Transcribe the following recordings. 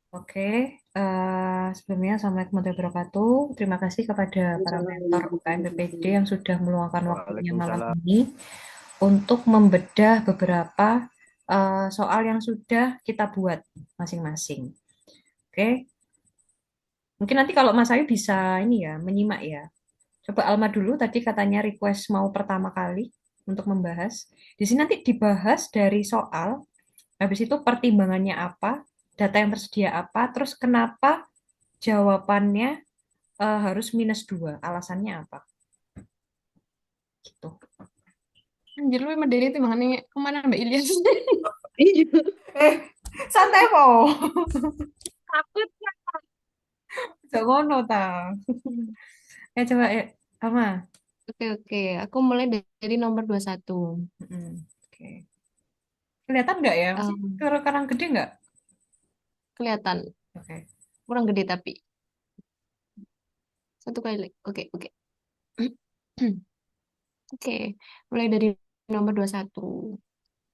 Oke, sebelumnya Assalamualaikum warahmatullahi wabarakatuh. Terima kasih kepada para mentor UKM PPD yang sudah meluangkan waktunya malam Waalaikumsalam. ini untuk membedah beberapa soal yang sudah kita buat masing-masing. Oke, mungkin nanti kalau Mas Ayu bisa ini ya menyimak ya. Coba Alma dulu tadi katanya request mau pertama kali untuk membahas. Di sini nanti dibahas dari soal, habis itu pertimbangannya apa, data yang tersedia apa, terus kenapa jawabannya harus -2. Alasannya apa? Gitu. Anjir lu emang dari itu makanya kemana Mbak Ilyas? Iya. Eh, santai po. Takut. Jangan ngono ta. Coba sama. Oke, oke. Aku mulai dari nomor 21. Oke. Kelihatan nggak ya? Masih Em, kurang gede nggak? kelihatan. Oke. Kurang gede tapi. Satu kali lagi. Oke, oke. Oke, mulai dari nomor 21.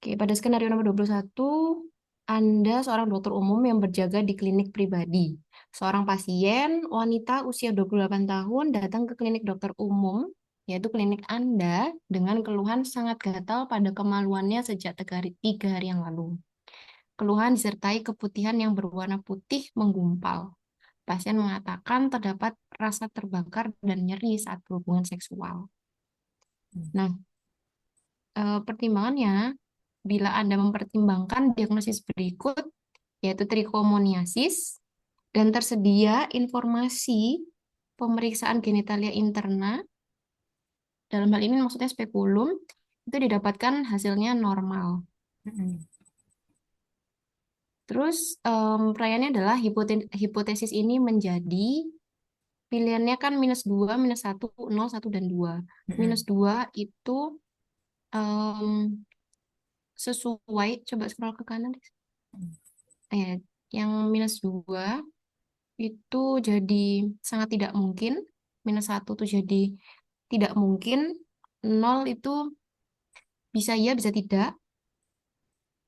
Oke, pada skenario nomor 21, Anda seorang dokter umum yang berjaga di klinik pribadi. Seorang pasien, wanita usia 28 tahun, datang ke klinik dokter umum, yaitu klinik Anda, dengan keluhan sangat gatal pada kemaluannya sejak 3 hari yang lalu. Keluhan disertai keputihan yang berwarna putih menggumpal. Pasien mengatakan terdapat rasa terbakar dan nyeri saat berhubungan seksual. Nah, pertimbangannya, bila Anda mempertimbangkan diagnosis berikut, yaitu trichomoniasis, dan tersedia informasi pemeriksaan genitalia interna, dalam hal ini maksudnya spekulum, itu didapatkan hasilnya normal. Terus, pertanyaannya adalah hipotesis ini menjadi pilihannya kan -2, -1, 0, 1, dan 2. -2 itu em, sesuai, coba scroll ke kanan. Eh, yang -2 itu jadi sangat tidak mungkin, -1 itu jadi tidak mungkin, 0 itu bisa iya, bisa tidak,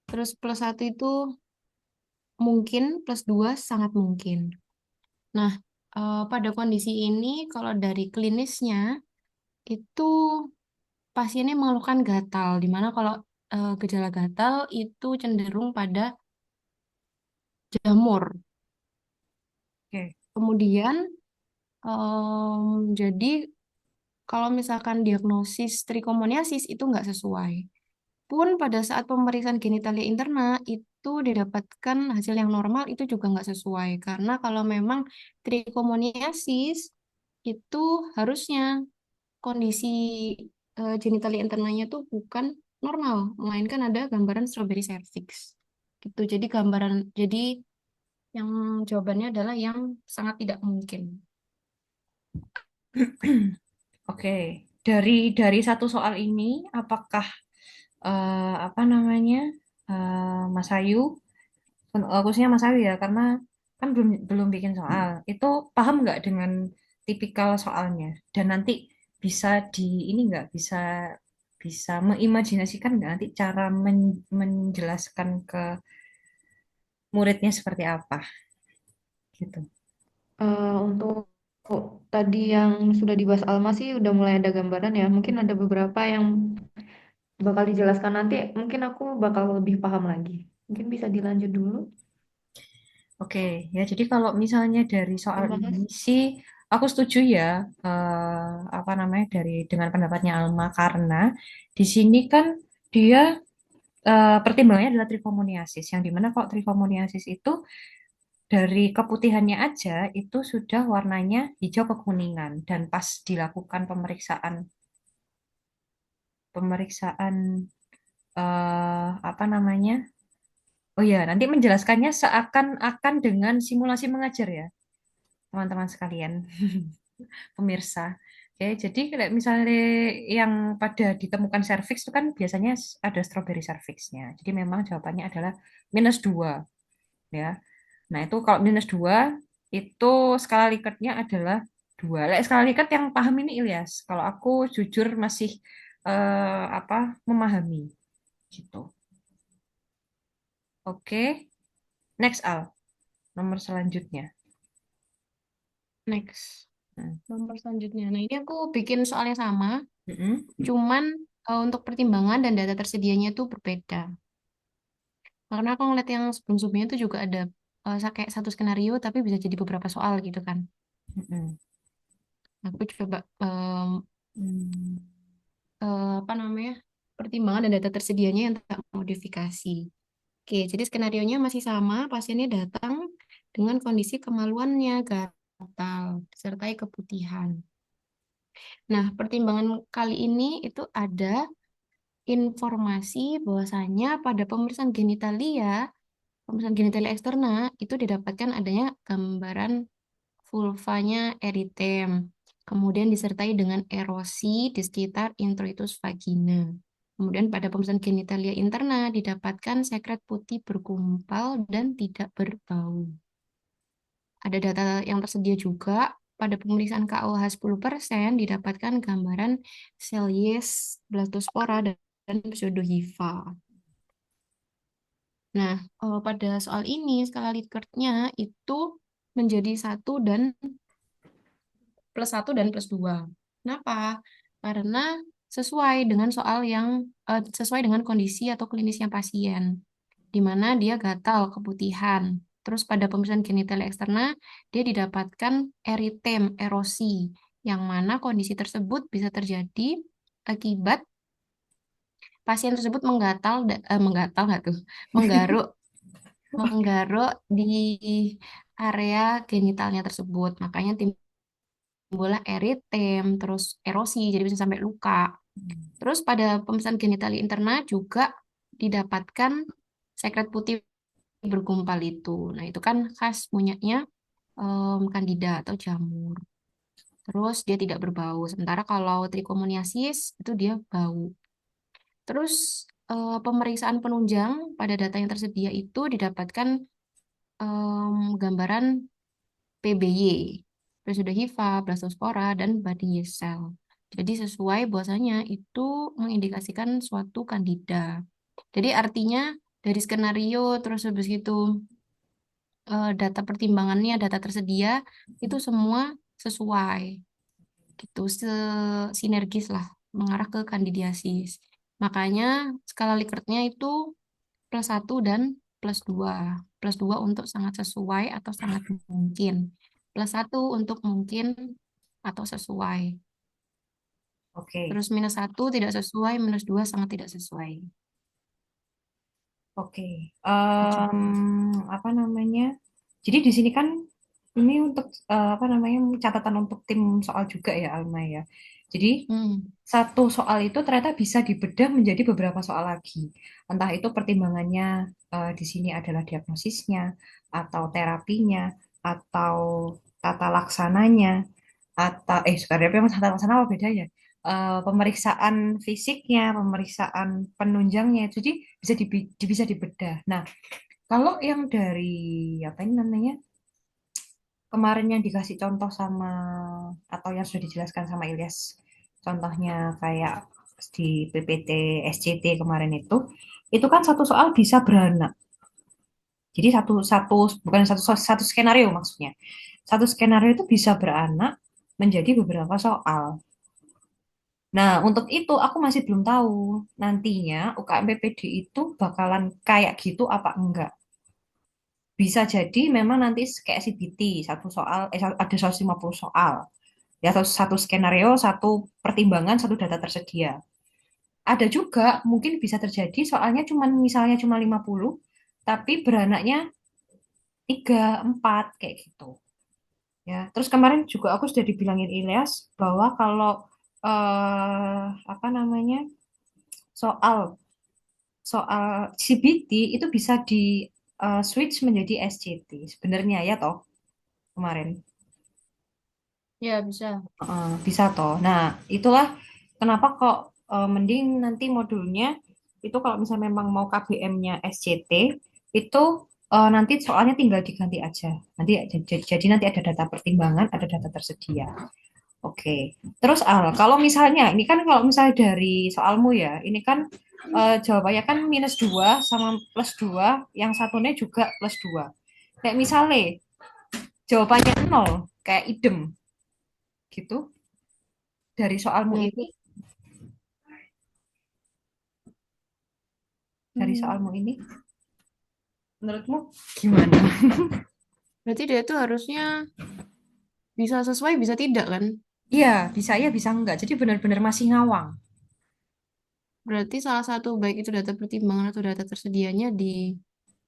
terus +1 itu mungkin, +2 sangat mungkin. Nah, pada kondisi ini kalau dari klinisnya itu pasiennya mengeluhkan gatal, di mana kalau gejala gatal itu cenderung pada jamur. Oke. Kemudian, jadi kalau misalkan diagnosis trichomoniasis itu nggak sesuai. Pun pada saat pemeriksaan genitalia interna itu didapatkan hasil yang normal itu juga nggak sesuai. Karena kalau memang trichomoniasis itu harusnya kondisi genitalia internanya tuh bukan normal, melainkan ada gambaran strawberry cervix. Gitu. Jadi yang jawabannya adalah yang sangat tidak mungkin. Oke. Dari satu soal ini, apakah apa namanya Mas Ayu, khususnya Mas Ayu ya, karena kan belum belum bikin soal, itu paham nggak dengan tipikal soalnya? Dan nanti bisa di ini nggak bisa bisa mengimajinasikan nggak nanti cara menjelaskan ke muridnya seperti apa gitu. Untuk tadi yang sudah dibahas Alma sih udah mulai ada gambaran ya. Mungkin ada beberapa yang bakal dijelaskan nanti. Mungkin aku bakal lebih paham lagi. Mungkin bisa dilanjut dulu. Oke, ya jadi kalau misalnya dari soal Terima ini kasih. sih aku setuju ya apa namanya dengan pendapatnya Alma karena di sini kan dia pertimbangannya adalah trichomoniasis yang dimana kalau trichomoniasis itu dari keputihannya aja itu sudah warnanya hijau kekuningan dan pas dilakukan pemeriksaan pemeriksaan apa namanya. Oh ya, nanti menjelaskannya seakan-akan dengan simulasi mengajar ya, teman-teman sekalian. Pemirsa. Oke, jadi kayak misalnya yang pada ditemukan serviks itu kan biasanya ada strawberry cervixnya. Jadi memang jawabannya adalah -2 ya. Nah itu kalau -2 itu skala likatnya adalah 2. Lek skala likat yang paham ini Ilyas. Kalau aku jujur masih apa memahami gitu. Oke, next Al. nomor selanjutnya. Next. Hmm. Nomor selanjutnya. Nah, ini aku bikin soalnya sama, Mm-mm. cuman untuk pertimbangan dan data tersedianya itu berbeda. Karena aku ngeliat yang sebelum-sebelumnya itu juga ada kayak satu skenario, tapi bisa jadi beberapa soal gitu kan. Mm-mm. Aku coba Hmm. apa namanya pertimbangan dan data tersedianya yang tak modifikasi. Oke, jadi skenarionya masih sama. Pasiennya datang dengan kondisi kemaluannya gatal, disertai keputihan. Nah, pertimbangan kali ini itu ada informasi bahwasanya pada pemeriksaan genitalia eksterna itu didapatkan adanya gambaran vulvanya eritem, kemudian disertai dengan erosi di sekitar introitus vagina. Kemudian pada pemeriksaan genitalia interna didapatkan sekret putih bergumpal dan tidak berbau. Ada data yang tersedia juga pada pemeriksaan KOH 10% didapatkan gambaran sel Yes, blastospora, dan pseudohiva. Nah, pada soal ini skala Likert-nya itu menjadi satu dan plus 2. Kenapa? Karena sesuai dengan kondisi atau klinisnya pasien, di mana dia gatal, keputihan. Terus pada pemeriksaan genital eksterna, dia didapatkan eritem, erosi, yang mana kondisi tersebut bisa terjadi akibat pasien tersebut menggatal nggak tuh, menggaruk, menggaruk di area genitalnya tersebut. Makanya timbullah eritem, terus erosi, jadi bisa sampai luka. Terus pada pemeriksaan genitalia interna juga didapatkan sekret putih bergumpal itu. Nah, itu kan khas punyanya Candida atau jamur. Terus dia tidak berbau. Sementara kalau trichomoniasis itu dia bau. Terus pemeriksaan penunjang pada data yang tersedia itu didapatkan gambaran PBY, Pseudohiva, Blastospora, dan Body cell. Jadi sesuai bahwasanya itu mengindikasikan suatu kandida. Jadi artinya dari skenario terus habis itu data pertimbangannya, data tersedia itu semua sesuai gitu, sinergis lah mengarah ke kandidiasis. Makanya skala Likert-nya itu +1 dan +2. +2 untuk sangat sesuai atau sangat mungkin. +1 untuk mungkin atau sesuai. Oke. Terus -1 tidak sesuai, -2 sangat tidak sesuai. Oke. Gitu. Apa namanya? Jadi di sini kan ini untuk apa namanya catatan untuk tim soal juga ya Alma ya. Jadi Hmm. satu soal itu ternyata bisa dibedah menjadi beberapa soal lagi. Entah itu pertimbangannya di sini adalah diagnosisnya, atau terapinya, atau tata laksananya, atau sebenarnya memang tata laksana apa bedanya? Pemeriksaan fisiknya, pemeriksaan penunjangnya, jadi bisa dibedah. Nah, kalau yang dari apa ini namanya kemarin yang dikasih contoh sama atau yang sudah dijelaskan sama Ilyas, contohnya kayak di PPT SCT kemarin itu kan satu soal bisa beranak. Jadi satu satu bukan satu satu skenario maksudnya. Satu skenario itu bisa beranak menjadi beberapa soal. Nah, untuk itu aku masih belum tahu nantinya UKM PPD itu bakalan kayak gitu apa enggak. Bisa jadi memang nanti kayak CBT, satu soal, ada 150 soal. Ya, satu skenario, satu pertimbangan, satu data tersedia. Ada juga mungkin bisa terjadi soalnya misalnya cuma 50, tapi beranaknya 3 4 kayak gitu. Ya, terus kemarin juga aku sudah dibilangin Ilyas bahwa kalau apa namanya soal soal CBT itu bisa di switch menjadi SCT. Sebenarnya ya toh kemarin. Ya, bisa. Bisa toh. Nah, itulah kenapa kok mending nanti modulnya itu kalau misalnya memang mau KBM-nya SCT itu nanti soalnya tinggal diganti aja. Nanti jadi nanti ada data pertimbangan, ada data tersedia. Oke. Terus Al, kalau misalnya ini kan kalau misalnya dari soalmu ya, ini kan jawabannya kan -2 sama +2, yang satunya juga +2. Kayak misalnya jawabannya nol, kayak idem gitu dari soalmu Nah, itu ini, dari hmm, soalmu ini, menurutmu gimana? berarti dia itu harusnya bisa sesuai, bisa tidak kan? Iya, bisa ya, bisa enggak. Jadi benar-benar masih ngawang. Berarti salah satu baik itu data pertimbangan atau data tersedianya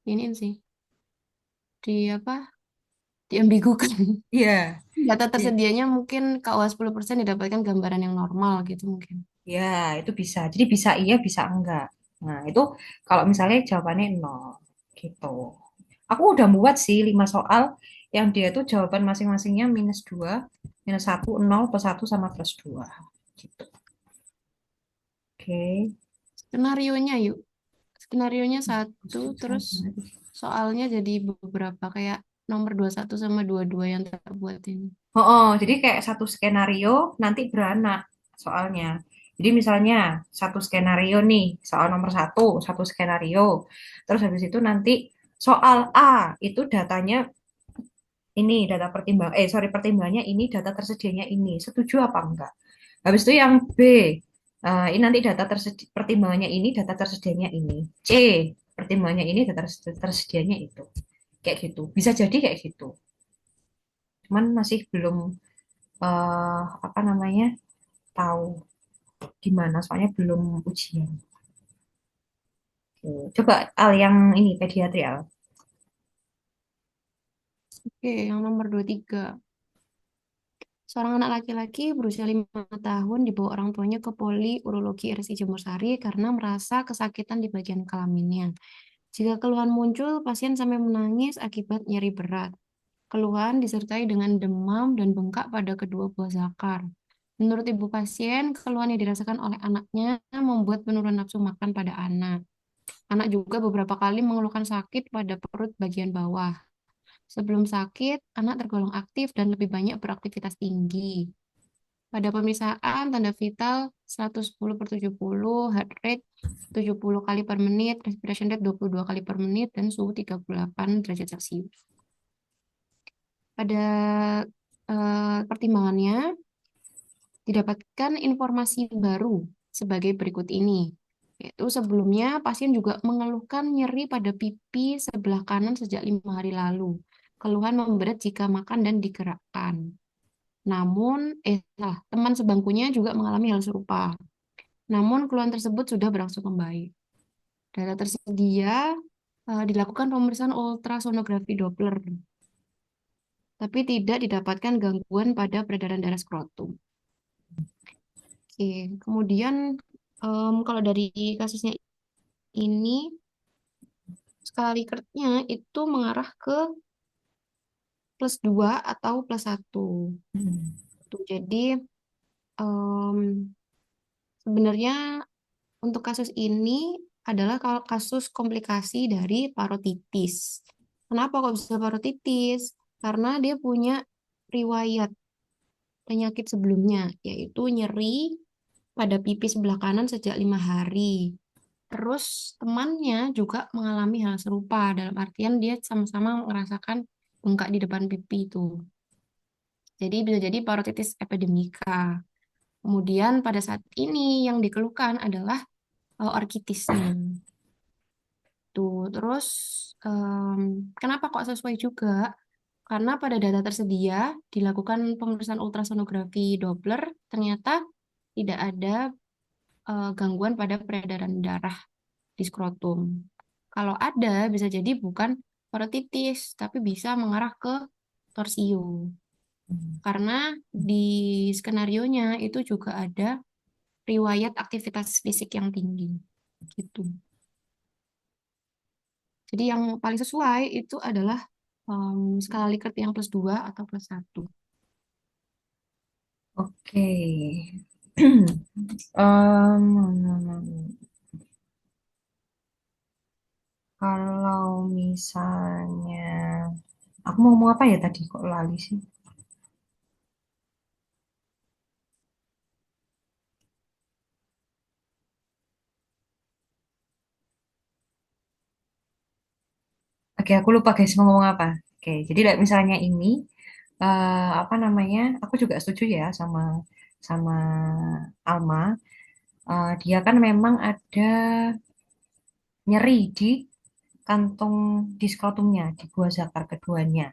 ini sih, di apa? Diambigukan. Iya, Data iya. tersedianya mungkin KUA 10% didapatkan gambaran yang normal gitu mungkin. Ya, itu bisa. Jadi bisa iya, bisa enggak. Nah, itu kalau misalnya jawabannya nol, gitu. Aku udah buat sih 5 soal yang dia itu jawaban masing-masingnya -2, -1, 0, +1, sama +2. Gitu. Oke. Skenarionya yuk. Skenarionya satu, Susah terus banget. soalnya jadi beberapa kayak nomor 21 sama 22 yang tak buat ini. Oh, jadi kayak satu skenario nanti beranak soalnya. Jadi misalnya satu skenario nih, soal nomor satu skenario. Terus habis itu nanti soal A itu datanya ini, data pertimbang, sorry pertimbangannya ini, data tersedianya ini. Setuju apa enggak? Habis itu yang B, ini nanti data pertimbangannya ini, data tersedianya ini. C, pertimbangannya ini, data tersedianya itu. Kayak gitu. Bisa jadi kayak gitu. Cuman masih belum apa namanya tahu gimana soalnya belum ujian. Coba Al yang ini pediatri Al. Oke, yang nomor 23. Seorang anak laki-laki berusia 5 tahun dibawa orang tuanya ke poli urologi RSI Jemur Sari karena merasa kesakitan di bagian kelaminnya. Jika keluhan muncul, pasien sampai menangis akibat nyeri berat. Keluhan disertai dengan demam dan bengkak pada kedua buah zakar. Menurut ibu pasien, keluhan yang dirasakan oleh anaknya membuat penurunan nafsu makan pada anak. Anak juga beberapa kali mengeluhkan sakit pada perut bagian bawah. Sebelum sakit, anak tergolong aktif dan lebih banyak beraktivitas tinggi. Pada pemeriksaan, tanda vital 110/70, heart rate 70 kali per menit, respiration rate 22 kali per menit, dan suhu 38 derajat Celcius. Pada pertimbangannya, didapatkan informasi baru sebagai berikut ini. Yaitu sebelumnya pasien juga mengeluhkan nyeri pada pipi sebelah kanan sejak 5 hari lalu. Keluhan memberat jika makan dan digerakkan. Namun, teman sebangkunya juga mengalami hal serupa. Namun, keluhan tersebut sudah berangsur membaik. Data tersedia dilakukan pemeriksaan ultrasonografi Doppler, tapi tidak didapatkan gangguan pada peredaran darah skrotum. Oke, kemudian kalau dari kasusnya ini, skala Likert-nya itu mengarah ke +2 atau +1. Tuh, jadi em, sebenarnya untuk kasus ini adalah kalau kasus komplikasi dari parotitis. Kenapa kok bisa parotitis? Karena dia punya riwayat penyakit sebelumnya, yaitu nyeri pada pipi sebelah kanan sejak 5 hari. Terus temannya juga mengalami hal serupa, dalam artian dia sama-sama merasakan bengkak di depan pipi itu. Jadi bisa jadi parotitis epidemika. Kemudian pada saat ini yang dikeluhkan adalah orkitisnya. Tuh, terus kenapa kok sesuai juga? Karena pada data tersedia dilakukan pemeriksaan ultrasonografi Doppler, ternyata tidak ada gangguan pada peredaran darah di skrotum. Kalau ada, bisa jadi bukan parotitis, tapi bisa mengarah ke torsio. Karena di skenarionya itu juga ada riwayat aktivitas fisik yang tinggi. Gitu. Jadi yang paling sesuai itu adalah skala Likert yang +2 atau +1. Oke. Kalau misalnya aku mau ngomong apa ya tadi kok lali sih? Oke, aku lupa guys mau ngomong apa. Oke, jadi like misalnya ini apa namanya? Aku juga setuju ya sama Alma. Dia kan memang ada nyeri di kantung di skrotumnya, di gua zakar keduanya,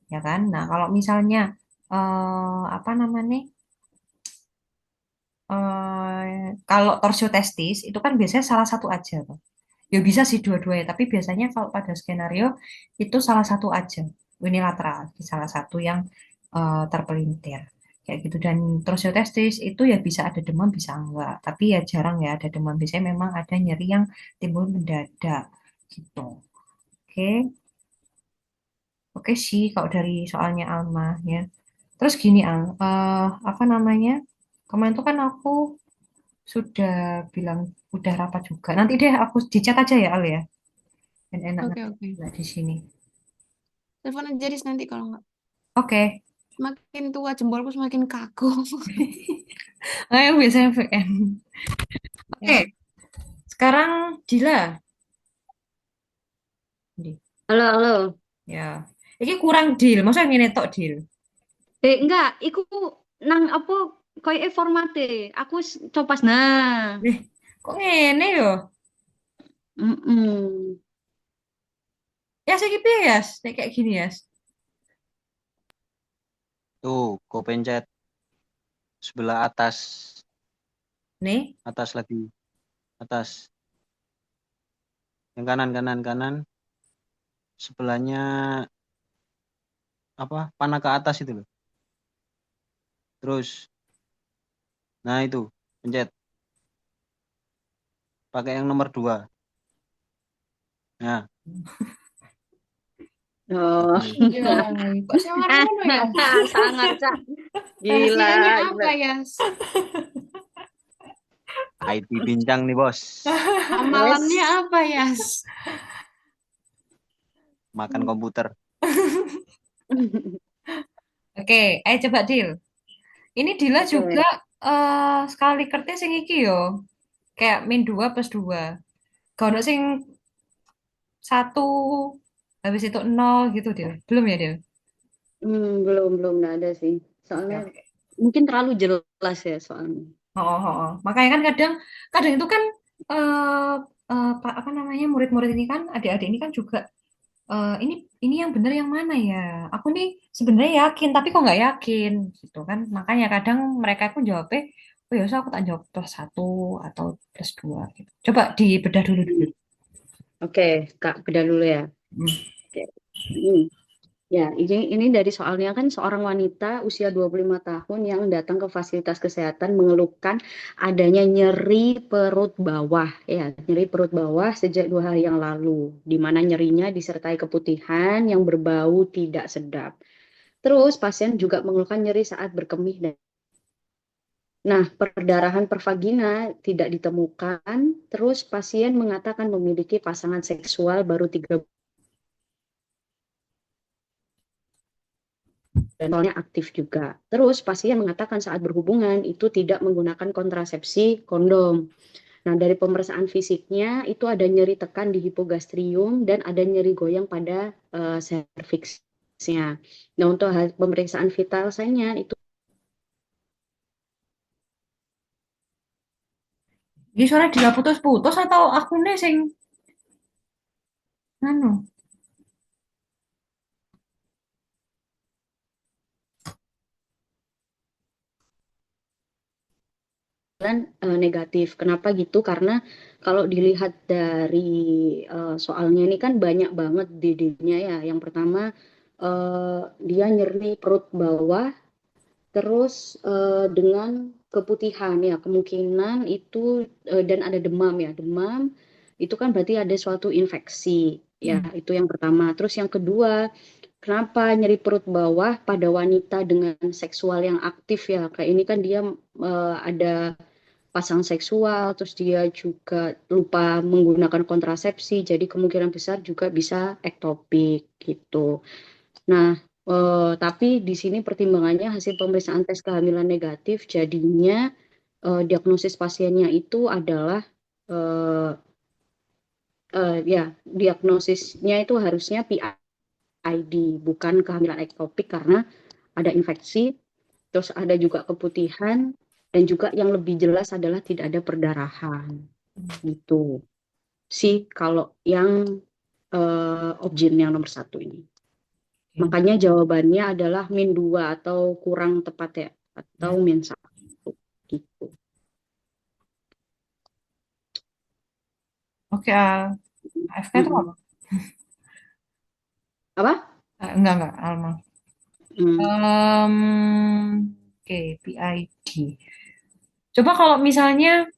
ya kan? Nah, kalau misalnya apa namanya? Kalau torsiotestis itu kan biasanya salah satu aja, tuh. Ya bisa sih dua-duanya, tapi biasanya kalau pada skenario itu salah satu aja, unilateral, salah satu yang terpelintir. Kayak gitu. Dan torsiotestis itu ya bisa ada demam, bisa enggak. Tapi ya jarang ya ada demam. Biasanya memang ada nyeri yang timbul mendadak gitu. Oke, oke sih kalau dari soalnya Alma ya. Terus gini Al, apa namanya? Kemarin tuh kan aku sudah bilang udah rapat juga. Nanti deh aku dicat aja ya Al ya. Dan enak Oke, nanti oke. nggak di sini. Telepon aja Riz nanti kalau nggak. Oke. Semakin tua jempolku semakin kaku. Nah, yang biasanya VN. Oke, Ya. sekarang Dila. Di- Halo, halo. Ya. Ini kurang deal. Masa ngene tok deal? Enggak, iku nang apa koyo formate. Aku copas nah. Eh, kok ngene yo? Mm-mm. Ya saya piye ya? Kayak gini ya. Tuh, kau pencet sebelah atas, Nih. atas lagi, atas. Yang kanan, kanan, kanan. Sebelahnya apa? Panah ke atas itu loh. Terus, nah itu, pencet. Pakai yang nomor 2. Nah, Oh. itu. Anjay, kok sama ngono ya? Sangat, Cak. Gila, Rahasianya gila. apa ya? IT bincang nih bos. Amalannya Wes. apa ya? Makan komputer. Oke, ayo coba deal. Ini Dila juga Oke. sekali kertas sing iki yo. Kayak min 2 plus 2. Gak ono sing satu habis itu nol gitu Dil. Belum ya Dil? Belum nggak ada sih. Oke, Soalnya oke. mungkin terlalu jelas ya soalnya. Oh, oh, oh. Makanya kan kadang kadang itu kan apa namanya murid-murid ini kan adik-adik ini kan juga ini yang benar yang mana ya? Aku nih sebenarnya yakin tapi kok nggak yakin gitu kan? Makanya kadang mereka pun jawabnya, oh ya usah aku tak jawab plus satu atau plus dua gitu. Coba dibedah dulu dulu. Hmm. Oke, Kak, beda dulu ya. Hmm. Oke. Hmm. Ya, ini dari soalnya kan seorang wanita usia 25 tahun yang datang ke fasilitas kesehatan mengeluhkan adanya nyeri perut bawah, ya, nyeri perut bawah sejak 2 hari yang lalu, di mana nyerinya disertai keputihan yang berbau tidak sedap. Terus pasien juga mengeluhkan nyeri saat berkemih dan nah, perdarahan pervagina tidak ditemukan. Terus pasien mengatakan memiliki pasangan seksual baru 3 dan soalnya aktif juga. Terus pasien mengatakan saat berhubungan itu tidak menggunakan kontrasepsi kondom. Nah, dari pemeriksaan fisiknya itu ada nyeri tekan di hipogastrium dan ada nyeri goyang pada serviksnya. Nah, untuk pemeriksaan vital sign-nya itu Ini suara Dila putus-putus atau aku nih sing anu? negatif. Kenapa gitu? Karena kalau dilihat dari soalnya ini kan banyak banget DD-nya ya. Yang pertama dia nyeri perut bawah terus dengan keputihan ya kemungkinan itu dan ada demam ya demam itu kan berarti ada suatu infeksi ya Hmm. itu yang pertama terus yang kedua kenapa nyeri perut bawah pada wanita dengan seksual yang aktif ya kayak ini kan dia ada pasangan seksual terus dia juga lupa menggunakan kontrasepsi jadi kemungkinan besar juga bisa ektopik gitu. Nah, tapi di sini pertimbangannya hasil pemeriksaan tes kehamilan negatif, jadinya diagnosis pasiennya itu adalah ya diagnosisnya itu harusnya PID PID, bukan kehamilan ektopik karena ada infeksi, terus ada juga keputihan, dan juga yang lebih jelas adalah tidak ada perdarahan. Gitu sih kalau yang objin yang nomor 1 ini. Makanya jawabannya adalah -2 atau kurang tepat ya, atau -1 gitu. Oke, AFK itu apa? Apa? Enggak, Alma. Oke, PID. Coba kalau misalnya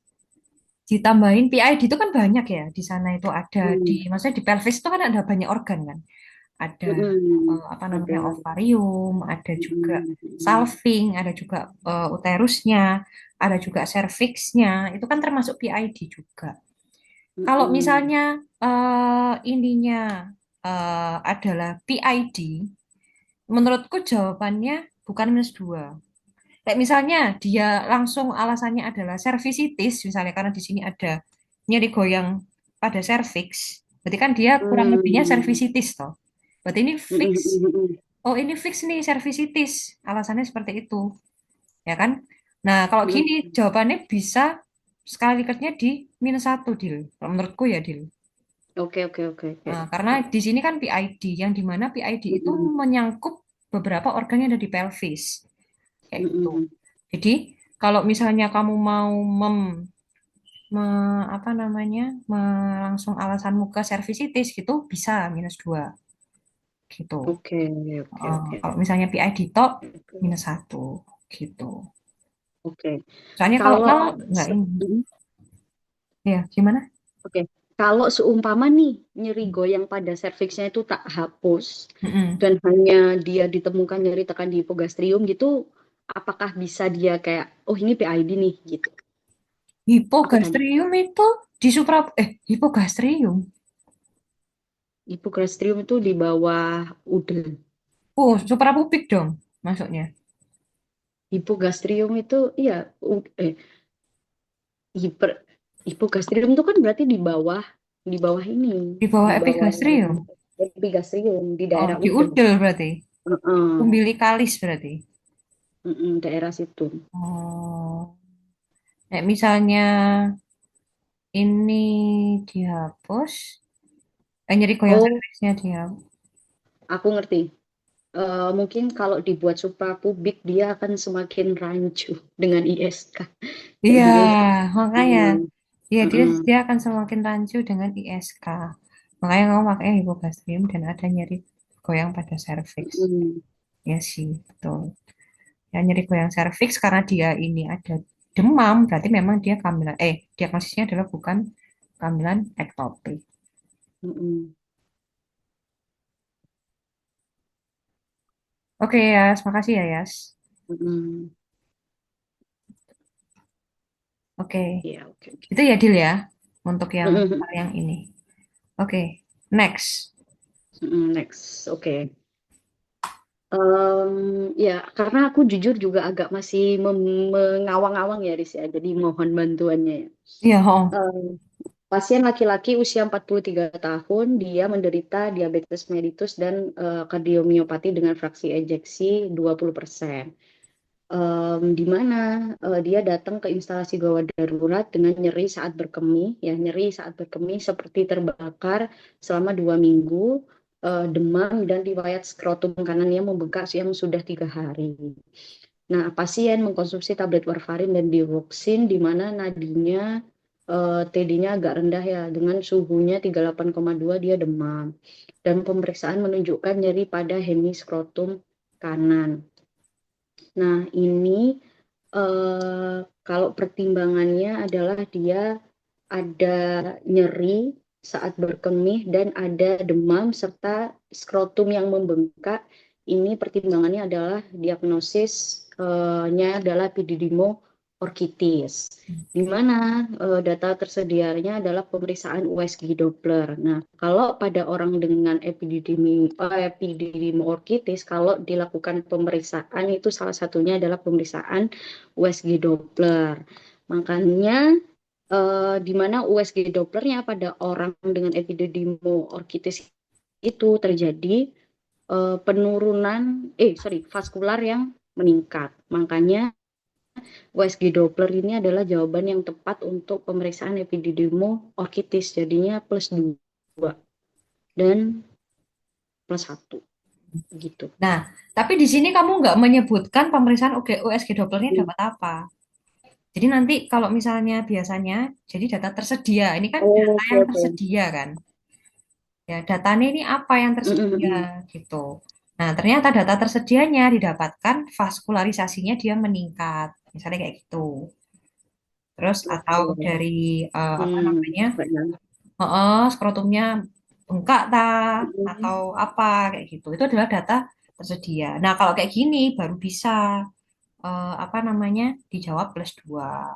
ditambahin PID itu kan banyak ya di sana itu ada maksudnya di pelvis itu kan ada banyak organ kan. Ada apa namanya Ada. ovarium, ada juga salving, ada juga uterusnya, ada juga cervixnya. Itu kan termasuk PID juga. Kalau misalnya ininya adalah PID, menurutku jawabannya bukan -2. Kayak misalnya dia langsung alasannya adalah cervicitis, misalnya karena di sini ada nyeri goyang pada cervix, berarti kan dia kurang lebihnya cervicitis toh. Berarti ini fix. Oh, ini fix nih cervicitis. Alasannya seperti itu, ya kan? Nah, kalau gini jawabannya bisa skala Likert-nya di -1, Dil. Kalau menurutku ya, Dil. Oke. Nah, karena di sini kan PID, yang dimana PID itu menyangkut beberapa organ yang ada di pelvis. Kayak gitu. Jadi, kalau misalnya kamu mau apa namanya, langsung alasanmu ke cervicitis gitu, bisa -2 gitu. Oke. Kalau misalnya PID tok -1 gitu. Oke. Soalnya kalau Kalau nol nggak ini. Ya, gimana? Oke. Kalau seumpama nih nyeri goyang pada serviksnya itu tak hapus Mm-mm. dan hanya dia ditemukan nyeri tekan di hipogastrium gitu, apakah bisa dia kayak oh ini PID nih gitu? Apa tadi? Hipogastrium itu di hipogastrium. Hipogastrium itu di bawah udel. Oh, suprapubik dong masuknya. Hipogastrium itu iya hiper hipogastrium itu kan berarti di bawah ini, Di bawah di bawah epigastrium. epigastrium di Oh, daerah di udel. udel berarti. Heeh. Umbilikalis berarti. Daerah situ. Oh, kayak misalnya ini dihapus, nyeri goyang Oh, serviksnya dia. aku ngerti. Mungkin kalau dibuat suprapubik dia akan semakin rancu dengan ISK. Kayak Iya, gitu. makanya. Hmm, Iya, dia mm-mm, dia akan semakin rancu dengan ISK. Makanya kamu pakai hipogastrium dan ada nyeri goyang pada serviks. mm-mm, Ya sih, betul. Ya, nyeri goyang serviks karena dia ini ada demam, berarti memang dia kehamilan. Diagnosisnya adalah bukan kehamilan ektopik. mm-mm, Oke, Yas. Makasih ya, Yas. mm-mm. Oke. Iya, oke. Itu ya, Dil ya, untuk yang Mm-mm, hal yang ini. Oke, next. next, oke. Ya, karena aku jujur juga agak masih mengawang-awang ya, Riz ya. Jadi mohon bantuannya ya. Iya, oh. Em, Pasien laki-laki usia 43 tahun, dia menderita diabetes mellitus dan kardiomiopati dengan fraksi ejeksi 20%. Di mana dia datang ke instalasi gawat darurat dengan nyeri saat berkemih, ya nyeri saat berkemih seperti terbakar selama 2 minggu, demam dan riwayat skrotum kanannya membengkak yang sudah 3 hari. Nah, pasien mengkonsumsi tablet warfarin dan digoxin di mana nadinya TD-nya agak rendah ya, dengan suhunya 38,2 dia demam. Dan pemeriksaan menunjukkan nyeri pada hemiskrotum kanan. Nah, ini kalau pertimbangannya adalah dia ada nyeri saat berkemih dan ada demam serta skrotum yang membengkak. Ini pertimbangannya adalah diagnosisnya adalah epididymoorkitis, di mana data tersedianya adalah pemeriksaan USG Doppler. Nah, kalau pada orang dengan epididymoorkitis, kalau dilakukan pemeriksaan itu salah satunya adalah pemeriksaan USG Doppler. Makanya di mana USG Dopplernya pada orang dengan epididymoorkitis itu terjadi vaskular yang meningkat. Makanya USG Doppler ini adalah jawaban yang tepat untuk pemeriksaan epididymoorkitis. Jadinya +2 dan +1 gitu. Nah, tapi di sini kamu nggak menyebutkan pemeriksaan USG Dopplernya dapat apa. Jadi nanti kalau misalnya biasanya, jadi data tersedia, ini kan data Oke, yang oke. tersedia kan. Ya, datanya ini apa yang tersedia gitu. Nah, ternyata data tersedianya didapatkan vaskularisasinya dia meningkat. Misalnya kayak gitu. Terus atau Oke. dari apa namanya? Banyak. Skrotumnya bengkak Mm. atau apa kayak gitu. Itu adalah data tersedia. Nah, kalau kayak gini baru bisa apa namanya? Dijawab +2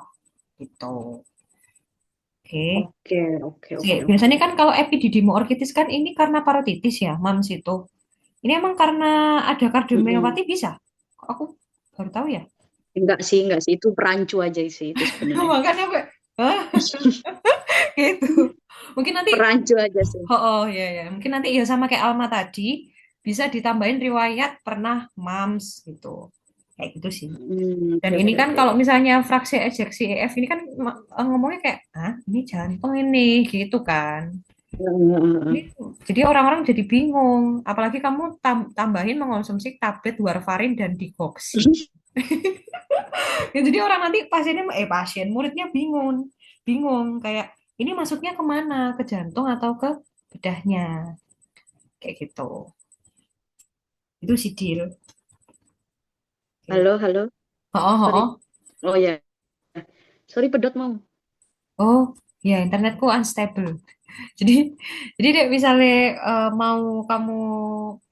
gitu. Oke. Oke, oke, Oke, oke, oke. biasanya kan kalau epididymoorkitis kan ini karena parotitis ya, MAMS itu. Ini emang karena ada Mm-mm. kardiomyopati bisa? Kok aku baru tahu ya. Enggak sih, itu perancu aja sih itu sebenarnya. Makanya apa? Hah? Gitu. Mungkin nanti, Perancu aja sih. ya ya. Mungkin nanti ya sama kayak Alma tadi, bisa ditambahin riwayat pernah MAMS gitu. Kayak gitu sih. Dan Oke, ini oke, kan oke. kalau misalnya fraksi ejeksi EF ini kan ngomongnya kayak, ah ini jantung ini gitu kan. Ini, jadi orang-orang jadi bingung. Apalagi kamu tambahin mengonsumsi tablet warfarin dan digoxi. Ya, jadi orang nanti muridnya bingung, bingung kayak ini masuknya kemana, ke jantung atau ke bedahnya, kayak gitu. Itu sih deal. Oke. Halo, halo. Oh, oh, Sorry. oh. Oh ya. Sorry pedot mau. Oh, ya internetku unstable. Jadi, dek misalnya mau kamu,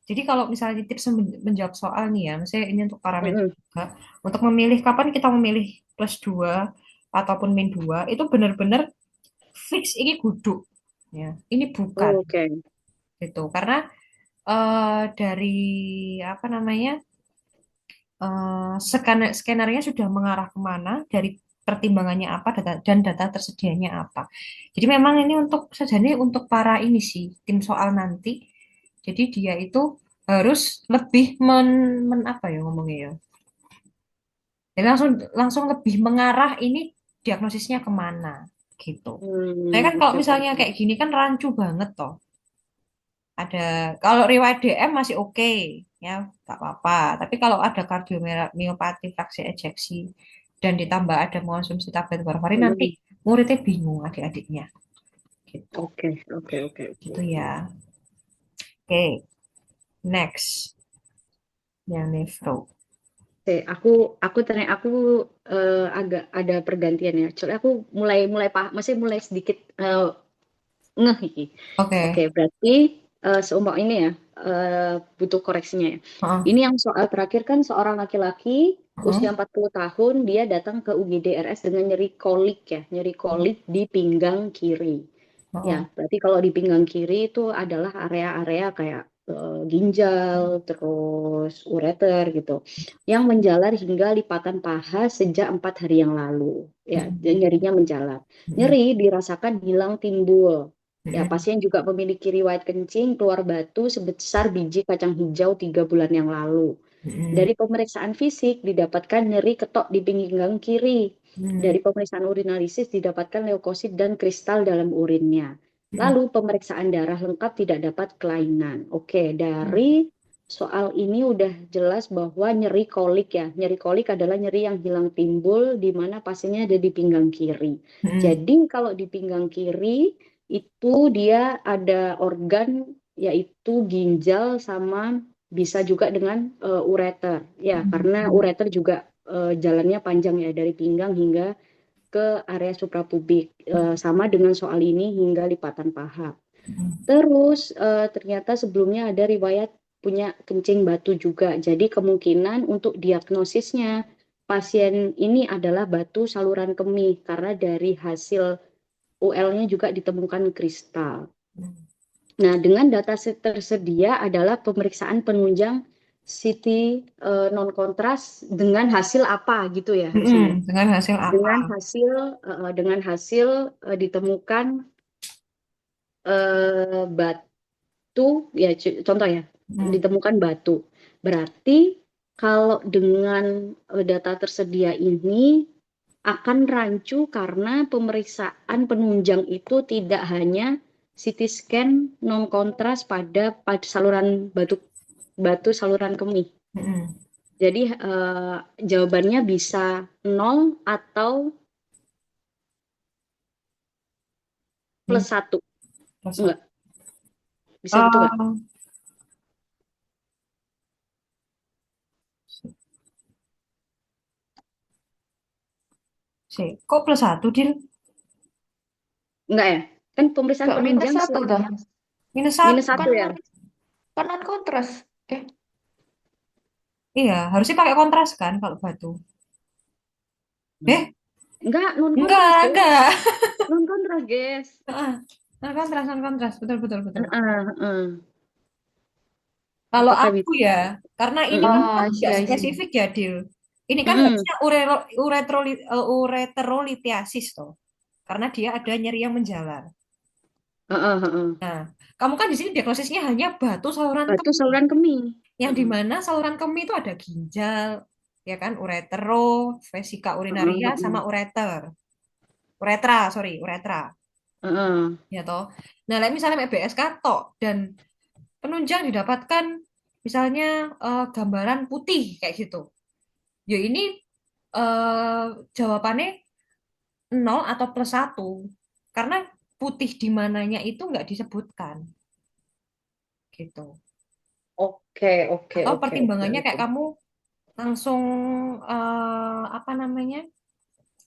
jadi kalau misalnya tips menjawab soal nih ya, misalnya ini untuk parameter Mm-mm. juga, untuk memilih kapan kita memilih +2 ataupun -2, itu benar-benar fix ini kudu, ya, ini bukan, Oke. gitu. Karena dari apa namanya, skenario sudah mengarah kemana, dari pertimbangannya apa, dan data tersedianya apa. Jadi memang ini untuk sejani untuk para ini sih, tim soal nanti. Jadi dia itu harus lebih apa ya ngomongnya ya. Jadi langsung langsung lebih mengarah ini diagnosisnya kemana gitu. Saya kan kalau Oke, oke, misalnya oke. kayak gini kan rancu banget toh. Ada kalau riwayat DM masih oke ya nggak apa-apa. Tapi kalau ada kardiomyopati fraksi ejeksi dan ditambah ada mengonsumsi tablet warfarin nanti Mm-mm. muridnya bingung adik-adiknya gitu. Oke, oke, oke, oke. Gitu ya. Oke, next yang nefro. Oke, aku agak ada pergantian ya. Soalnya aku mulai mulai masih mulai sedikit ngeh iki. Oke, Oke. berarti seumpama ini ya butuh koreksinya ya. Heeh, Ini yang soal terakhir kan seorang laki-laki heeh, usia 40 tahun dia datang ke UGD RS dengan nyeri kolik ya, nyeri kolik di pinggang kiri. Ya, heeh, berarti kalau di pinggang kiri itu adalah area-area kayak ginjal, terus ureter gitu, yang menjalar hingga lipatan paha sejak 4 hari yang lalu. Ya, dan heeh, nyerinya menjalar. heeh, Nyeri dirasakan hilang timbul. Ya, heeh, pasien juga memiliki riwayat kencing, keluar batu sebesar biji kacang hijau 3 bulan yang lalu. heeh, Dari pemeriksaan fisik didapatkan nyeri ketok di pinggang kiri. heeh, Dari pemeriksaan urinalisis didapatkan leukosit dan kristal dalam urinnya. heeh, Lalu pemeriksaan darah lengkap tidak dapat kelainan. Oke, dari soal ini udah jelas bahwa nyeri kolik ya. Nyeri kolik adalah nyeri yang hilang timbul di mana pasiennya ada di pinggang kiri. heeh, Jadi kalau di pinggang kiri itu dia ada organ yaitu ginjal sama bisa juga dengan ureter. Ya, karena heeh, ureter juga jalannya panjang ya dari pinggang hingga ke area suprapubik. Sama dengan soal ini hingga lipatan paha. Terus ternyata sebelumnya ada riwayat punya kencing batu juga. Jadi kemungkinan untuk diagnosisnya pasien ini adalah batu saluran kemih karena dari hasil UL-nya juga ditemukan kristal. Nah, dengan data tersedia adalah pemeriksaan penunjang CT non kontras dengan hasil apa gitu ya heeh. harusnya. Dengan hasil apa? Dengan hasil ditemukan batu ya contoh ya Hmm. ditemukan batu. Berarti kalau dengan data tersedia ini akan rancu karena pemeriksaan penunjang itu tidak hanya CT scan non kontras pada saluran batu saluran kemih. Hmm. Jadi jawabannya bisa 0 atau plus 1. Plus Enggak, satu. bisa gitu enggak? Kok plus satu, Din? Enggak ya? Kan pemeriksaan Kak minus penunjang satu dah. Minus minus satu. Kan 1 ya? kan non kontras. Eh, Iya, harusnya pakai kontras kan kalau batu. Eh, Enggak, non kontras, enggak, guys. enggak. Non kontras, guys. Heeh. Non kontras, non kontras. Betul, betul, betul. Kalau Apakah aku bisa? ya, karena ini kan oh, I see, nggak I see. spesifik ya, Dil. Ini kan Mm-mm. harusnya ureterolitiasis toh. Karena dia ada nyeri yang menjalar. Heeh, heeh. Nah, kamu kan di sini diagnosisnya hanya batu saluran Batu kemih. saluran kemih. Yang di Heeh, mana saluran kemih itu ada ginjal, ya kan, uretero, vesika heeh, urinaria, heeh, sama uretra, sorry, uretra. heeh. Ya toh. Nah, misalnya BSK tok dan penunjang didapatkan misalnya gambaran putih kayak gitu. Ya ini eh, jawabannya nol atau plus satu karena putih di mananya itu nggak disebutkan gitu. Oke, oke, Atau oke, oke, pertimbangannya oke. kayak kamu langsung apa namanya?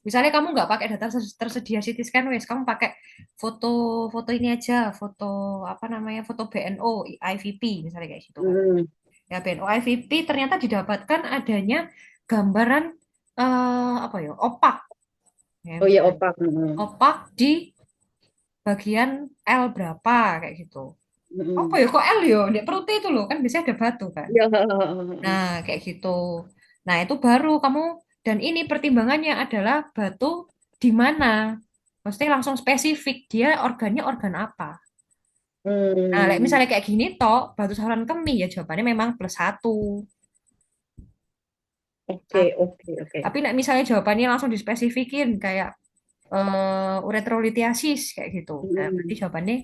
Misalnya kamu nggak pakai data tersedia CT scan, wes kamu pakai foto foto ini aja, foto apa namanya, foto BNO IVP misalnya kayak gitu kan. Mm. Ya BNO IVP ternyata didapatkan adanya gambaran apa ya, opak ya Oh iya, misalnya opak. Mm. opak di bagian L berapa kayak gitu. Apa Mm. ya kok L ya? Di perutnya itu loh kan biasanya ada batu kan. Iya, heeh, heeh, heeh. Nah kayak gitu. Nah itu baru kamu, dan ini pertimbangannya adalah batu di mana. Maksudnya langsung spesifik dia organnya organ apa. Nah, Hmm. misalnya kayak gini toh, batu saluran kemih ya jawabannya memang plus satu. Oke, oke, oke. Tapi misalnya jawabannya langsung dispesifikin kayak uretrolitiasis kayak gitu. Nah, berarti Mm. jawabannya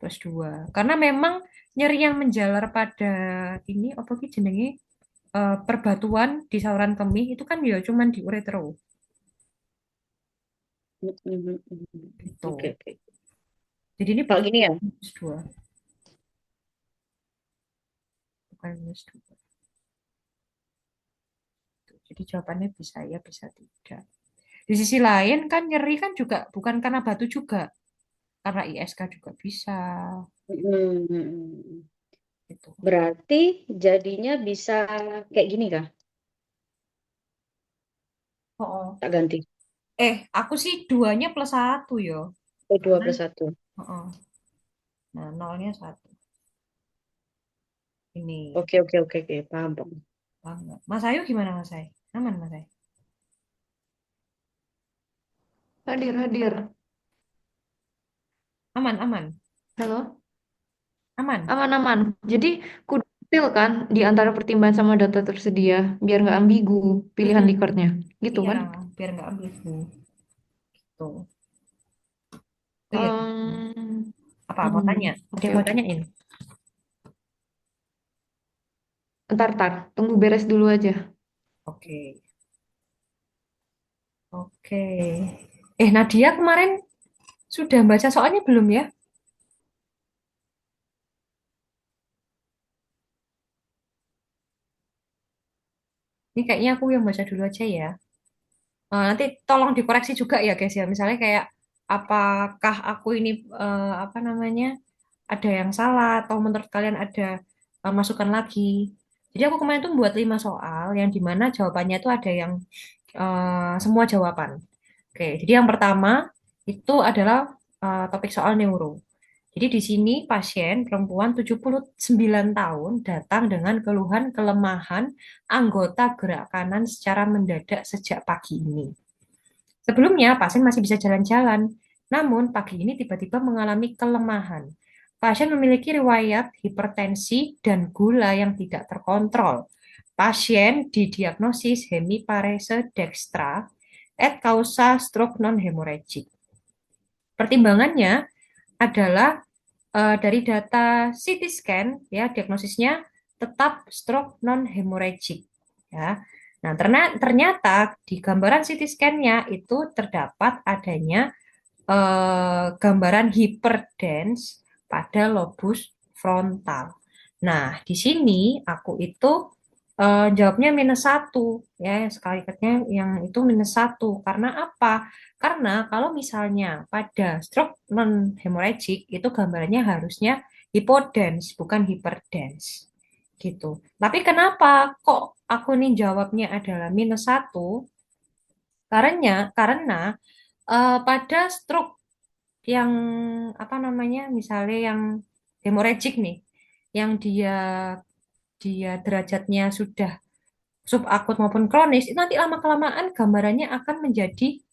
plus dua. Karena memang nyeri yang menjalar pada ini apa sih jenenge perbatuan di saluran kemih itu kan ya cuman di uretro Mm, mm, mm, mm. Oke, gitu. oke. Jadi ini Kalau bukan gini ya, minus dua, bukan minus dua. Jadi jawabannya bisa ya, bisa tidak. Di sisi lain kan nyeri kan juga bukan karena batu juga, karena ISK juga bisa mm, mm, mm. gitu. Berarti jadinya bisa kayak gini kah? Oh, oh. Tak ganti. Aku sih duanya plus satu yo. Oh, dua Karena, plus satu. oh, oh. Nah, nolnya satu. Ini, Oke, oke, oke, oke. Paham, paham. paham nggak? Mas Ayu gimana Mas Ayu? Aman Mas Ayu? Hadir, hadir. Aman, aman, Halo, aman. aman-aman. Jadi kudu detail kan di antara pertimbangan sama data tersedia, biar nggak ambigu pilihan Mm-mm. likatnya. Gitu Iya, kan? biar nggak ambigu. Tuh. Oh iya, apa mau tanya? Ada Oke, yang mau oke. tanyain? Ntar, tunggu beres dulu aja. Oke, oke. Nadia kemarin sudah baca soalnya belum ya? Ini kayaknya aku yang baca dulu aja ya. Nanti tolong dikoreksi juga ya guys ya. Misalnya kayak apakah aku ini apa namanya, ada yang salah atau menurut kalian ada masukan lagi. Jadi aku kemarin tuh buat 5 soal yang dimana jawabannya itu ada yang semua jawaban. Oke, jadi yang pertama itu adalah topik soal neuro. Jadi di sini pasien perempuan 79 tahun datang dengan keluhan kelemahan anggota gerak kanan secara mendadak sejak pagi ini. Sebelumnya pasien masih bisa jalan-jalan, namun pagi ini tiba-tiba mengalami kelemahan. pasien memiliki riwayat hipertensi dan gula yang tidak terkontrol. Pasien didiagnosis hemiparese dextra et causa stroke non-hemorrhagic. Pertimbangannya adalah dari data CT scan ya diagnosisnya tetap stroke non-hemorrhagic ya. Nah, ternyata di gambaran CT scan-nya itu terdapat adanya gambaran hyperdense pada lobus frontal. Nah, di sini aku itu jawabnya -1 ya, sekali katanya yang itu -1. Karena apa? Karena kalau misalnya pada stroke non hemorrhagic itu gambarannya harusnya hypodense bukan hyperdense gitu. Tapi kenapa kok aku nih jawabnya adalah -1? Karena pada stroke yang apa namanya misalnya yang hemorrhagic nih yang dia dia derajatnya sudah subakut maupun kronis itu nanti lama-kelamaan gambarannya akan menjadi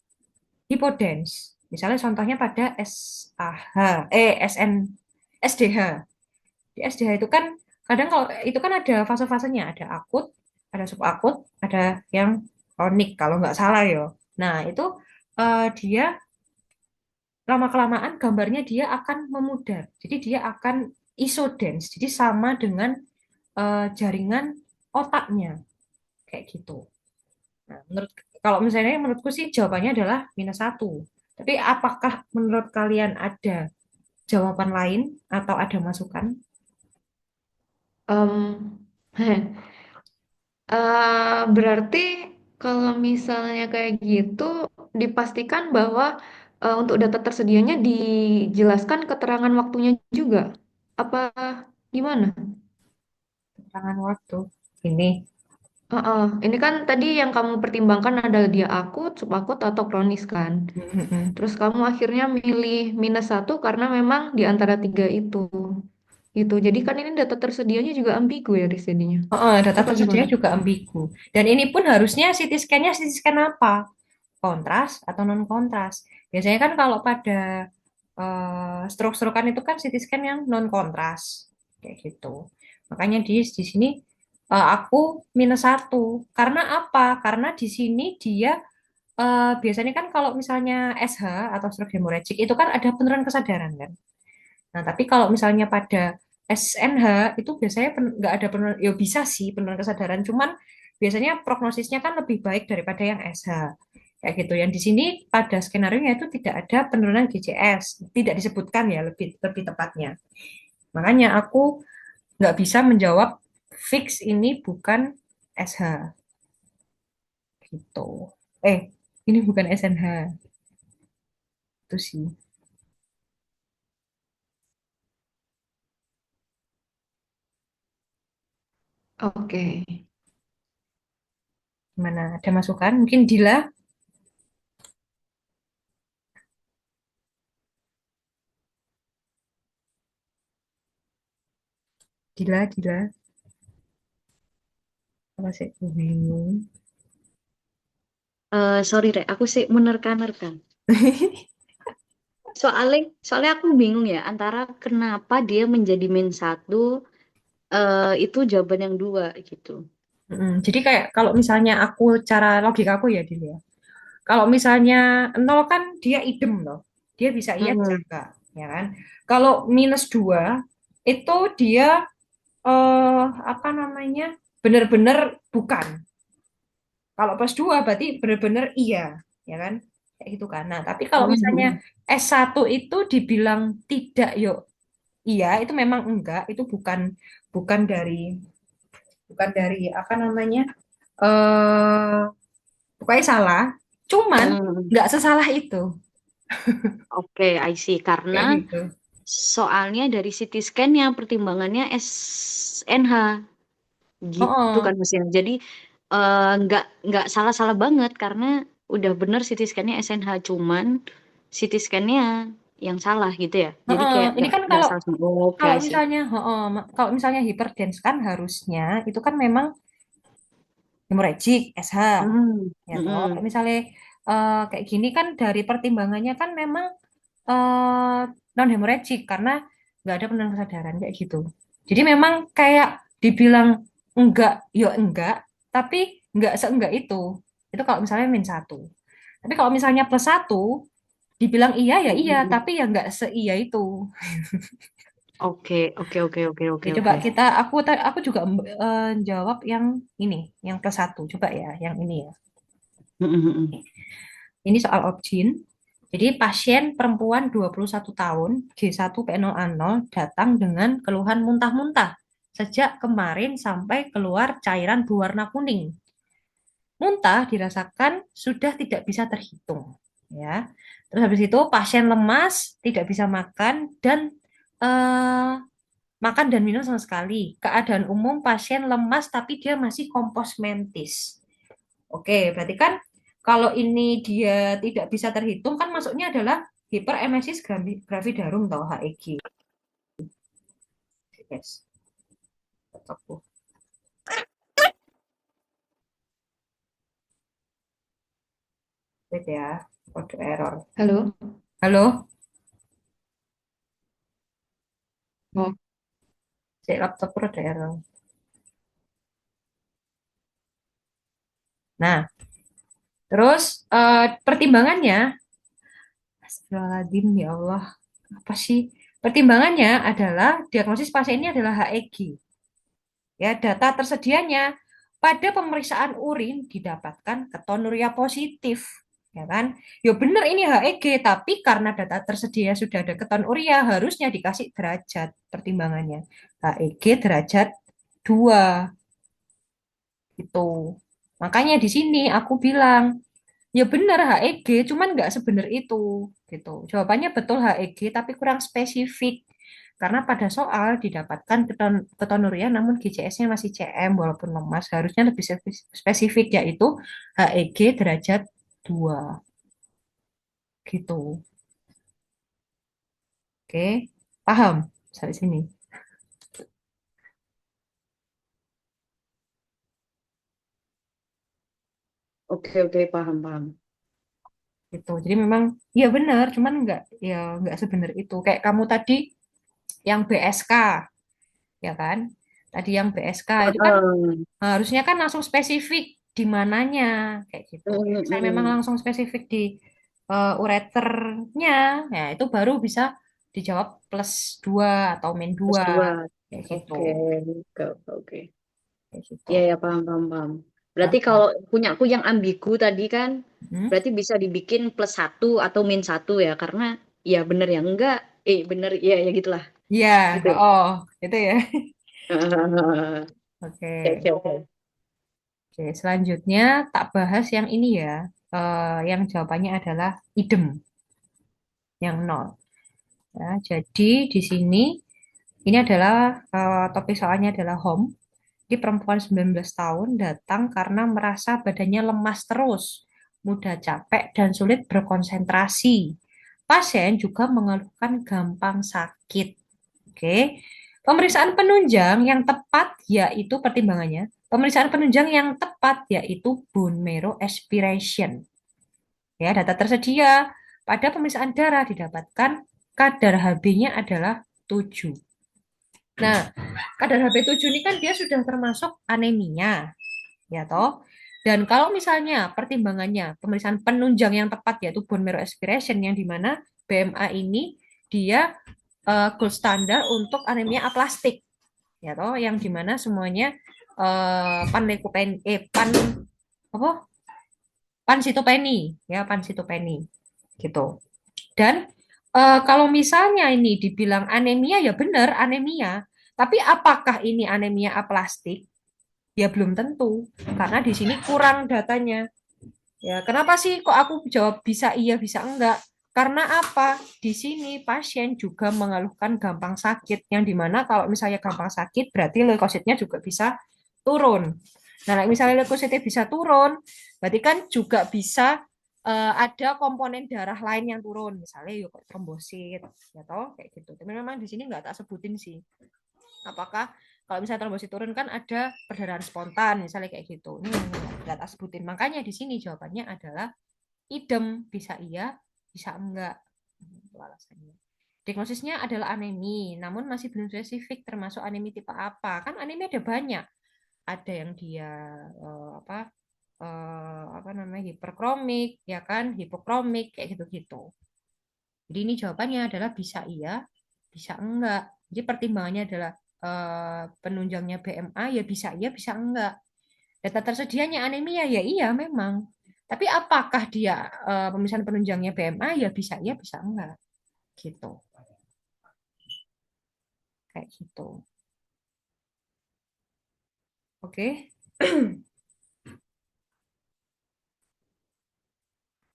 hipodens. Misalnya contohnya pada SAH, SN, SDH. Di SDH itu kan kadang kalau itu kan ada fase-fasenya, ada akut, ada subakut, ada yang kronik kalau nggak salah ya. Nah, itu dia lama-kelamaan gambarnya dia akan memudar. Jadi dia akan isodens. Jadi sama dengan jaringan otaknya kayak gitu. Nah, kalau misalnya menurutku sih jawabannya adalah -1. Tapi apakah menurut kalian ada jawaban lain atau ada masukan? Em, berarti kalau misalnya kayak gitu, dipastikan bahwa untuk data tersedianya dijelaskan keterangan waktunya juga. Apa gimana? Keterangan waktu. Ini. Heeh. Ini kan tadi yang kamu pertimbangkan adalah dia akut, subakut, atau kronis kan. Mm-mm. Terus kamu akhirnya milih -1 karena memang di antara tiga itu. Gitu. Jadi kan ini data tersedianya juga ambigu ya di sininya. Data Apa tersedia gimana? juga ambigu. Dan ini pun harusnya CT scan-nya CT scan apa? Kontras atau non kontras. Biasanya kan kalau pada stroke-strokean itu kan CT scan yang non kontras kayak gitu. Makanya di sini aku -1. Karena apa? Karena di sini dia biasanya kan kalau misalnya SH atau stroke hemorrhagic itu kan ada penurunan kesadaran kan. Nah, tapi kalau misalnya pada SNH itu biasanya nggak ada penurunan, ya bisa sih penurunan kesadaran, cuman biasanya prognosisnya kan lebih baik daripada yang SH. Kayak gitu. Yang di sini pada skenario-nya itu tidak ada penurunan GCS, tidak disebutkan ya lebih lebih tepatnya. Makanya aku nggak bisa menjawab fix ini bukan SH gitu. Eh, ini bukan SNH itu sih. Oke. Gimana? Ada masukan? Mungkin Dila, Dila, apa sih? Bingung. Sorry Rek, aku sih menerka-nerka. Soalnya aku bingung ya antara kenapa dia menjadi -1 itu jawaban yang dua gitu. Jadi kayak kalau misalnya aku cara logika aku ya Dil ya. Kalau misalnya nol kan dia idem loh. Dia bisa iya bisa Mm-mm. enggak, ya kan? Kalau -2 itu dia apa namanya? Benar-benar bukan. Kalau +2 berarti benar-benar iya, ya kan? Kayak gitu kan. Nah, tapi kalau misalnya Mm-mm. S1 itu dibilang tidak yuk iya, itu memang enggak, itu bukan bukan dari apa namanya? eh pokoknya salah, cuman Mm-mm. nggak sesalah itu. Oke, I see. Karena Kayak gitu. soalnya dari CT scan-nya pertimbangannya SNH Oh, gitu kan oh, mesin. Jadi nggak salah-salah banget karena udah bener CT scan-nya SNH cuman CT scan-nya yang salah gitu ya. oh, Jadi oh. kayak Ini kan nggak kalau salah semua. Oh, oke, kalau I see. misalnya kalau misalnya hipertensi kan harusnya itu kan memang hemorrhagic SH Mm-mm. ya toh. Kayak Mm-mm. misalnya kayak gini kan dari pertimbangannya kan memang non hemorrhagic karena nggak ada penurunan kesadaran kayak gitu. Jadi memang kayak dibilang enggak, ya enggak, tapi enggak seenggak itu. Itu kalau misalnya min satu. Tapi kalau misalnya plus satu, dibilang iya ya iya, Mm-mm. tapi ya enggak seiya itu. Oke, oke, oke, oke, Oke, oke, coba oke. kita, aku juga jawab yang ini, yang plus satu. Coba ya, yang ini ya. Mm-mm. Ini soal objin. Jadi pasien perempuan 21 tahun, G1P0A0 datang dengan keluhan muntah-muntah sejak kemarin sampai keluar cairan berwarna kuning. Muntah dirasakan sudah tidak bisa terhitung, ya. Terus habis itu pasien lemas, tidak bisa makan dan eh, makan dan minum sama sekali. Keadaan umum pasien lemas tapi dia masih kompos mentis. Oke, berarti kan kalau ini dia tidak bisa terhitung kan masuknya adalah hiperemesis gravidarum atau HEG. Yes. Cocok. Wait ya, kode error. Halo. Halo, Oh, si laptop kode error. Nah, terus pertimbangannya, astagfirullahaladzim ya Allah, apa sih? Pertimbangannya adalah diagnosis pasien ini adalah HEG. Ya, data tersedianya pada pemeriksaan urin didapatkan ketonuria positif, ya kan? Ya benar ini HEG, tapi karena data tersedia sudah ada ketonuria, harusnya dikasih derajat pertimbangannya. HEG derajat 2 gitu. Makanya di sini aku bilang, ya benar HEG, cuman nggak sebenar itu gitu. Jawabannya betul HEG, tapi kurang spesifik. Karena pada soal didapatkan ketonuria namun GCS-nya masih CM walaupun lemas, harusnya lebih spesifik yaitu HEG derajat 2 gitu. Oke, paham sampai sini. Oke, oke, paham, paham. Gitu. Jadi memang ya benar, cuman nggak sebenar itu. Kayak kamu tadi yang BSK, ya kan? Tadi yang BSK itu kan Heeh. harusnya kan langsung spesifik di mananya kayak gitu. Kayak saya memang Mm-mm. langsung spesifik di ureternya, ya itu baru bisa dijawab plus 2 atau min Plus 2 dua. kayak gitu. Oke, oke, oke, oke. Kayak gitu. Iya, ya, paham, paham, paham. Berarti Paham? kalau punya aku yang ambigu tadi kan, Hmm? berarti bisa dibikin plus satu atau min satu ya, karena ya bener ya enggak, bener ya ya gitulah, Iya, gitu. oh, itu ya. Oke, Oke. oke, oke. Oke, selanjutnya tak bahas yang ini ya. Yang jawabannya adalah idem, yang nol. Ya, jadi di sini ini adalah topik soalnya adalah home. Di perempuan 19 tahun datang karena merasa badannya lemas terus, mudah capek dan sulit berkonsentrasi. Pasien juga mengeluhkan gampang sakit. Oke. Pemeriksaan penunjang yang tepat yaitu pertimbangannya. Pemeriksaan penunjang yang tepat yaitu bone marrow aspiration. Ya, data tersedia pada pemeriksaan darah didapatkan kadar Hb-nya adalah 7. Nah, kadar Hb 7 ini kan dia sudah termasuk anemia, ya toh. Dan kalau misalnya pertimbangannya pemeriksaan penunjang yang tepat yaitu bone marrow aspiration yang dimana BMA ini dia gold standar untuk anemia aplastik, ya toh, yang dimana semuanya pan apa pansitopeni, ya pansitopeni gitu. Dan kalau misalnya ini dibilang anemia ya benar anemia, tapi apakah ini anemia aplastik? Ya belum tentu, karena di sini kurang datanya. Ya, kenapa sih kok aku jawab bisa iya bisa enggak? Karena apa? Di sini pasien juga mengeluhkan gampang sakit, yang dimana kalau misalnya gampang sakit berarti leukositnya juga bisa turun. Nah, misalnya leukositnya bisa turun, berarti kan juga bisa ada komponen darah lain yang turun, misalnya yuk trombosit, ya toh kayak gitu. Tapi memang di sini nggak tak sebutin sih. Apakah kalau misalnya trombosit turun kan ada perdarahan spontan, misalnya kayak gitu. Ini nggak tak sebutin. Makanya di sini jawabannya adalah idem, bisa iya, bisa enggak. Itu alasannya. Diagnosisnya adalah anemi, namun masih belum spesifik termasuk anemi tipe apa. Kan anemi ada banyak. Ada yang dia apa namanya hiperkromik, ya kan, hipokromik kayak gitu-gitu. Jadi ini jawabannya adalah bisa iya, bisa enggak. Jadi pertimbangannya adalah penunjangnya BMA ya bisa iya, bisa enggak. Data tersedianya anemia ya iya memang. Tapi apakah dia pemisahan penunjangnya BMA ya bisa iya, bisa enggak. Gitu. Kayak gitu. Oke.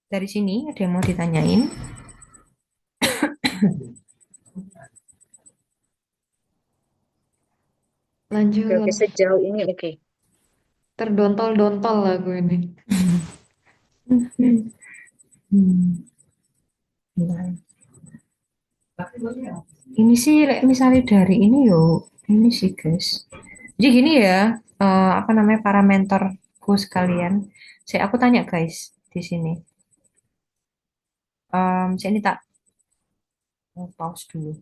Dari sini ada yang mau ditanyain? Oke, Lanjut. sejauh ini oke. Terdontol-dontol lah gue ini. Bentar. Ini sih misalnya dari ini yuk. Ini sih guys. Jadi gini ya, apa namanya para mentorku sekalian. Aku tanya guys di sini. Saya ini tak pause dulu.